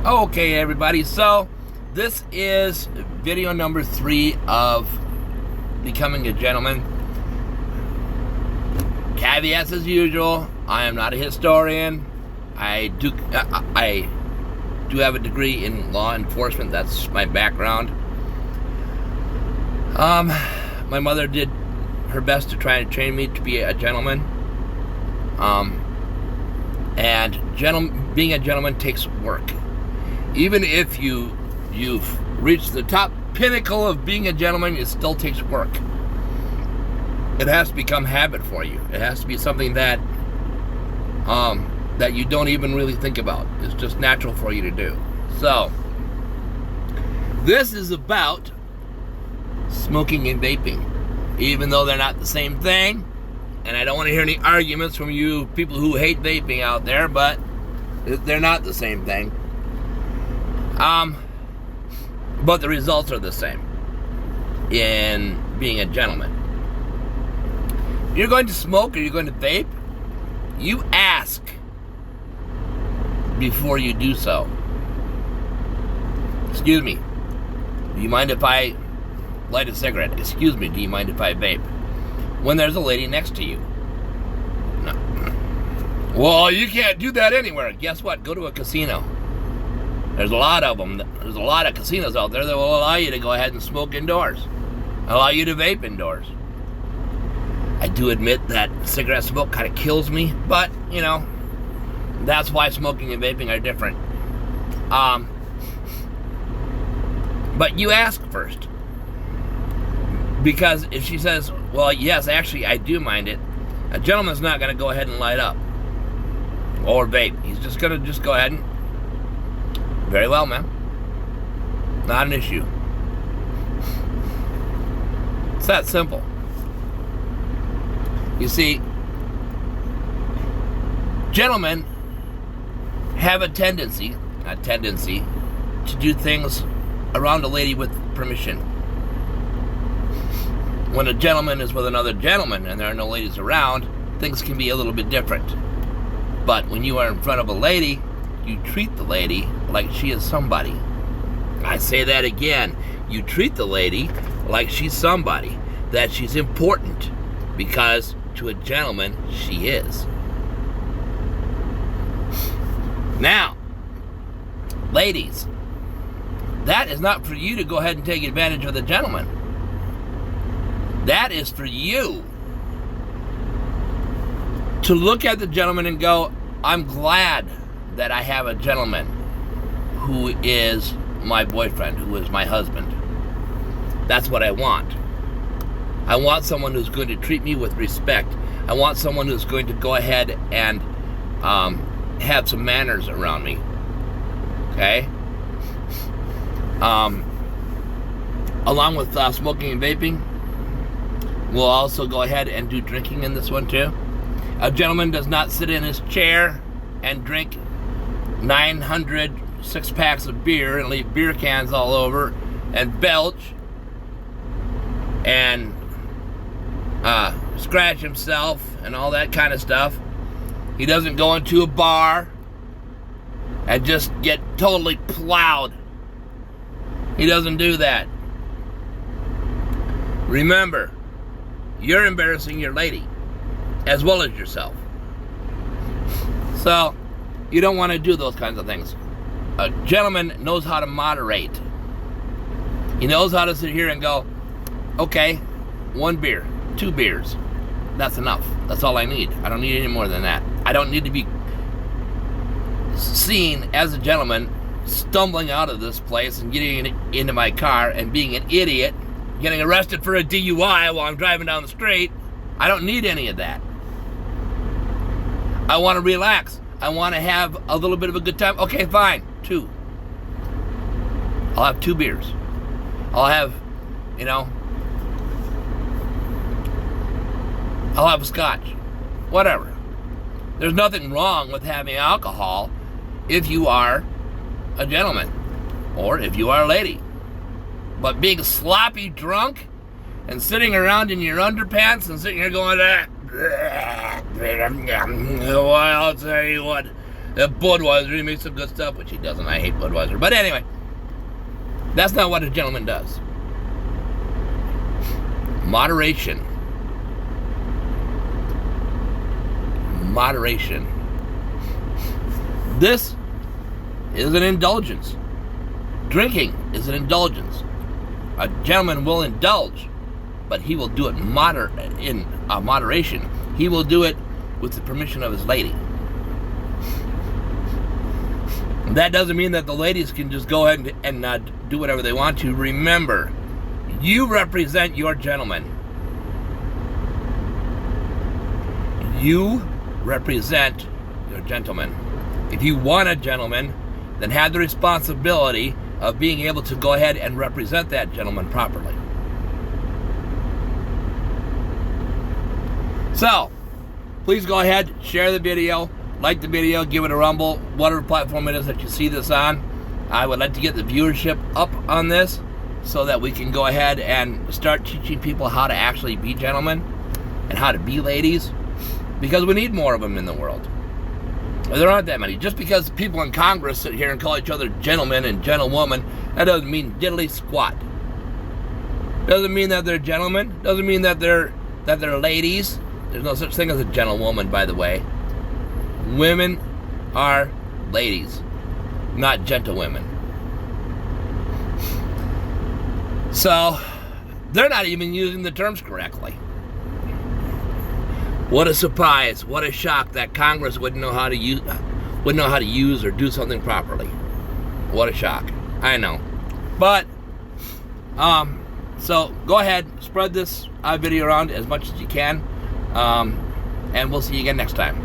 Okay, everybody, so this is video number 3 of Becoming a Gentleman. Caveats as usual, I am not a historian. I do have a degree in law enforcement. That's my background. My mother did her best to try and train me to be a gentleman. And being a gentleman takes work. Even if you've reached the top pinnacle of being a gentleman, it still takes work. It has to become habit for you. It has to be something that that you don't even really think about. It's just natural for you to do. So, this is about smoking and vaping, even though they're not the same thing. And I don't want to hear any arguments from you people who hate vaping out there, but they're not the same thing. But the results are the same in being a gentleman. If you're going to smoke or you're going to vape, you ask before you do so. Excuse me, do you mind if I light a cigarette? Excuse me, do you mind if I vape? When there's a lady next to you. No. Well, you can't do that anywhere. Guess what? Go to a casino. There's a lot of them. There's a lot of casinos out there that will allow you to go ahead and smoke indoors. Allow you to vape indoors. I do admit that cigarette smoke kind of kills me, but, you know, that's why smoking and vaping are different. But you ask first. Because if she says, well, yes, actually, I do mind it, a gentleman's not going to go ahead and light up or vape. He's just going to go ahead and, very well, ma'am. Not an issue. It's that simple. You see, gentlemen have a tendency to do things around a lady with permission. When a gentleman is with another gentleman and there are no ladies around, things can be a little bit different. But when you are in front of a lady, you treat the lady like she is somebody. I say that again. You treat the lady like she's somebody, that she's important, because to a gentleman, she is. Now, ladies, that is not for you to go ahead and take advantage of the gentleman. That is for you to look at the gentleman and go, I'm glad that I have a gentleman who is my boyfriend, who is my husband. That's what I want. I want someone who's going to treat me with respect. I want someone who's going to go ahead and have some manners around me. Okay? Along with smoking and vaping, we'll also go ahead and do drinking in this one too. A gentleman does not sit in his chair and drink 900 six-packs of beer and leave beer cans all over and belch and scratch himself and all that kind of stuff. He doesn't go into a bar and just get totally plowed. He doesn't do that. Remember, you're embarrassing your lady as well as yourself. So, you don't want to do those kinds of things. A gentleman knows how to moderate. He knows how to sit here and go, okay, 1 beer, 2 beers. That's enough. That's all I need. I don't need any more than that. I don't need to be seen as a gentleman stumbling out of this place and getting into my car and being an idiot, getting arrested for a DUI while I'm driving down the street. I don't need any of that. I want to relax. I want to have a little bit of a good time. Okay, fine. 2. I'll have 2 beers. I'll have, I'll have a scotch. Whatever. There's nothing wrong with having alcohol if you are a gentleman or if you are a lady. But being sloppy drunk and sitting around in your underpants and sitting here going, well, I'll tell you what, Budweiser, he makes some good stuff, which he doesn't. I hate Budweiser. But anyway, that's not what a gentleman does. Moderation. Moderation. This is an indulgence. Drinking is an indulgence. A gentleman will indulge, but he will do it in moderation. He will do it with the permission of his lady. That doesn't mean that the ladies can just go ahead and do whatever they want to. Remember, you represent your gentleman. You represent your gentleman. If you want a gentleman, then have the responsibility of being able to go ahead and represent that gentleman properly. So, please go ahead, share the video, like the video, give it a rumble, whatever platform it is that you see this on. I would like to get the viewership up on this so that we can go ahead and start teaching people how to actually be gentlemen and how to be ladies, because we need more of them in the world. There aren't that many. Just because people in Congress sit here and call each other gentlemen and gentlewoman, that doesn't mean diddly squat. Doesn't mean that they're gentlemen. Doesn't mean that they're ladies. There's no such thing as a gentlewoman, by the way. Women are ladies, not gentlewomen. So, they're not even using the terms correctly. What a surprise! What a shock that Congress wouldn't know how to use or do something properly. What a shock! I know, but so go ahead, spread this video around as much as you can, and we'll see you again next time.